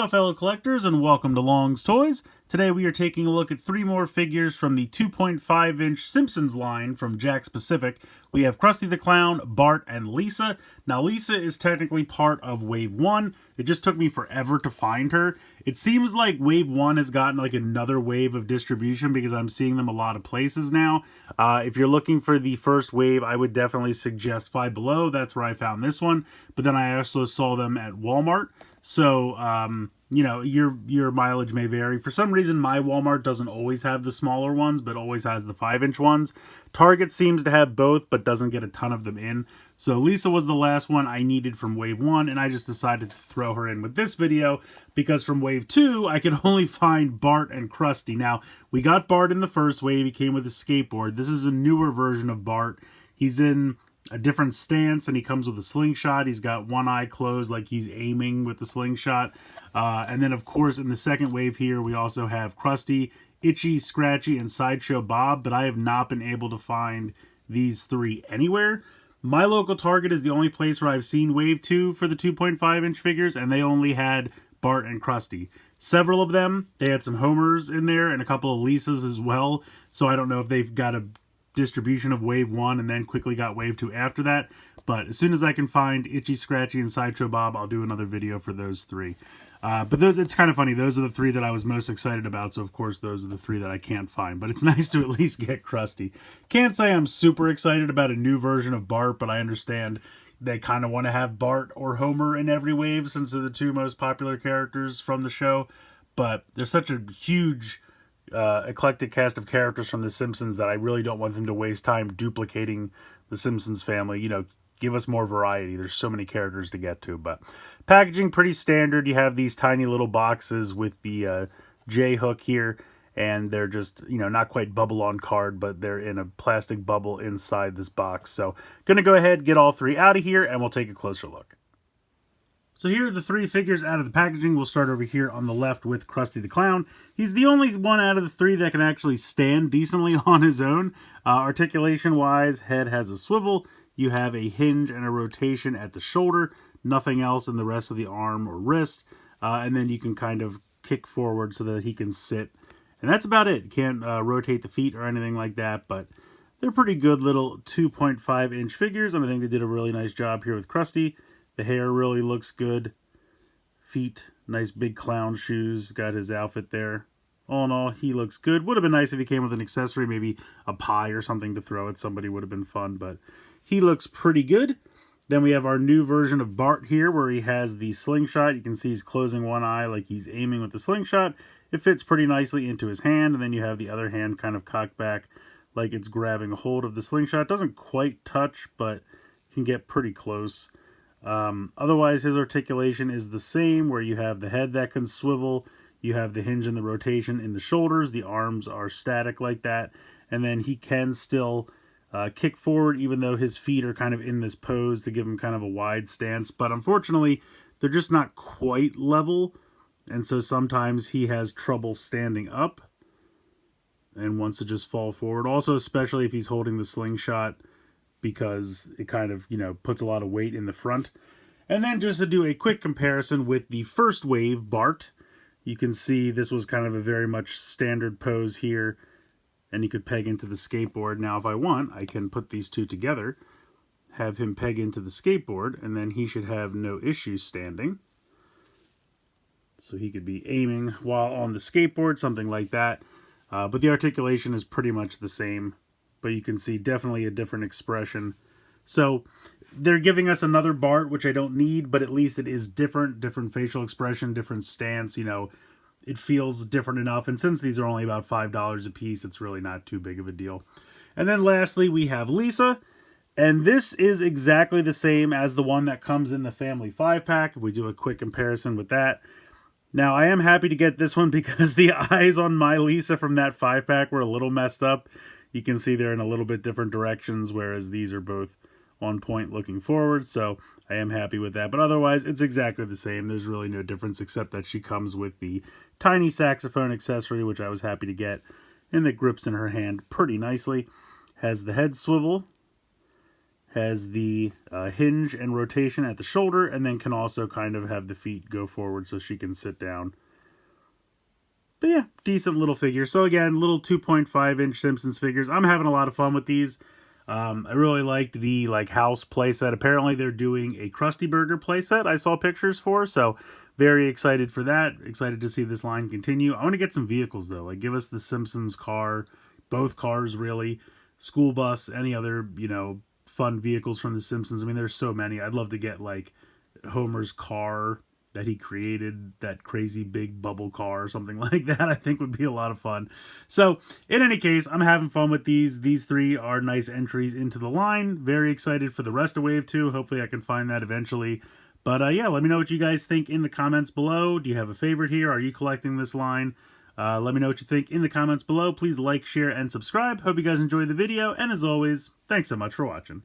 fellow collectors, and welcome to Long's Toys. Today we are taking a look at three more figures from the 2.5-inch Simpsons line from Jakks Pacific. We have Krusty the Clown, Bart, and Lisa. Now Lisa is technically part of Wave 1. It just took me forever to find her. It seems like Wave 1 has gotten like another wave of distribution because I'm seeing them a lot of places now. If you're looking for the first wave, I would definitely suggest Five Below. That's where I found this one. But then I also saw them at Walmart. So, you know, your mileage may vary. For some reason, my Walmart doesn't always have the smaller ones, but always has the 5-inch ones. Target seems to have both, but doesn't get a ton of them in. So Lisa was the last one I needed from Wave 1, and I just decided to throw her in with this video, because from Wave 2, I could only find Bart and Krusty. Now, we got Bart in the first wave. He came with a skateboard. This is a newer version of Bart. He's in a different stance, and he comes with a slingshot. He's got one eye closed like he's aiming with the slingshot. And then, of course, in the second wave here, we also have Krusty, Itchy, Scratchy, and Sideshow Bob, but I have not been able to find these three anywhere. My local Target is the only place where I've seen Wave 2 for the 2.5-inch figures, and they only had Bart and Krusty. Several of them, they had some Homers in there and a couple of Lisas as well, so I don't know if they've got a distribution of Wave 1 and then quickly got Wave 2 after that. But as soon as I can find Itchy, Scratchy, and Sideshow Bob, I'll do another video for those three. But it's kind of funny. Those are the three that I was most excited about. So, of course, those are the three that I can't find. But it's nice to at least get Krusty. Can't say I'm super excited about a new version of Bart, but I understand they kind of want to have Bart or Homer in every wave since they're the two most popular characters from the show. But there's such a huge eclectic cast of characters from The Simpsons that I really don't want them to waste time duplicating the Simpsons family. You know, give us more variety. There's so many characters to get to. But packaging, pretty standard. You have these tiny little boxes with the J hook here, and they're just, you know, not quite bubble on card, but they're in a plastic bubble inside this box. So gonna go ahead, get all three out of here, and we'll take a closer look. So here are the three figures out of the packaging. We'll start over here on the left with Krusty the Clown. He's the only one out of the three that can actually stand decently on his own. Articulation-wise, head has a swivel. You have a hinge and a rotation at the shoulder. Nothing else in the rest of the arm or wrist. And then you can kind of kick forward so that he can sit. And that's about it. You can't rotate the feet or anything like that, but they're pretty good little 2.5-inch figures, and I think they did a really nice job here with Krusty. The hair really looks good. Feet, nice big clown shoes. Got his outfit there. All in all, he looks good. Would have been nice if he came with an accessory, maybe a pie or something to throw at somebody. Would have been fun, but he looks pretty good. Then we have our new version of Bart here, where he has the slingshot. You can see he's closing one eye like he's aiming with the slingshot. It fits pretty nicely into his hand, and then you have the other hand kind of cocked back like it's grabbing a hold of the slingshot. Doesn't quite touch, but can get pretty close. Otherwise, his articulation is the same, where you have the head that can swivel, you have the hinge and the rotation in the shoulders, the arms are static like that, and then he can still kick forward even though his feet are kind of in this pose to give him kind of a wide stance. But unfortunately, they're just not quite level, and so sometimes he has trouble standing up and wants to just fall forward. Also, especially if he's holding the slingshot, because it kind of, you know, puts a lot of weight in the front. And then just to do a quick comparison with the first wave, Bart, you can see this was kind of a very much standard pose here, and he could peg into the skateboard. Now, if I want, I can put these two together, have him peg into the skateboard, and then he should have no issue standing. So he could be aiming while on the skateboard, something like that. But the articulation is pretty much the same. But you can see definitely a different expression. So they're giving us another Bart, which I don't need, but at least it is different facial expression, different stance. You know, it feels different enough. And since these are only about $5 a piece, it's really not too big of a deal. And then lastly, we have Lisa. And this is exactly the same as the one that comes in the Family 5-pack. If we do a quick comparison with that. Now, I am happy to get this one because the eyes on my Lisa from that 5-pack were a little messed up. You can see they're in a little bit different directions, whereas these are both on point looking forward, so I am happy with that. But otherwise, it's exactly the same. There's really no difference except that she comes with the tiny saxophone accessory, which I was happy to get, and that grips in her hand pretty nicely. Has the head swivel, Has the hinge and rotation at the shoulder, and then can also kind of have the feet go forward so she can sit down. But yeah, decent little figure. So again, little 2.5-inch Simpsons figures. I'm having a lot of fun with these. I really liked the house playset. Apparently they're doing a Krusty Burger playset I saw pictures for, so very excited for that. Excited to see this line continue. I want to get some vehicles though. Like give us the Simpsons car, both cars really, school bus, any other, fun vehicles from the Simpsons. I mean, there's so many. I'd love to get like Homer's car that he created, that crazy big bubble car or something like that. I think would be a lot of fun. So in any case, I'm having fun with these. These three are nice entries into the line. Very excited for the rest of Wave 2. Hopefully I can find that eventually. But yeah, let me know what you guys think in the comments below. Do you have a favorite here? Are you collecting this line? Let me know what you think in the comments below. Please like, share, and subscribe. Hope you guys enjoyed the video. And as always, thanks so much for watching.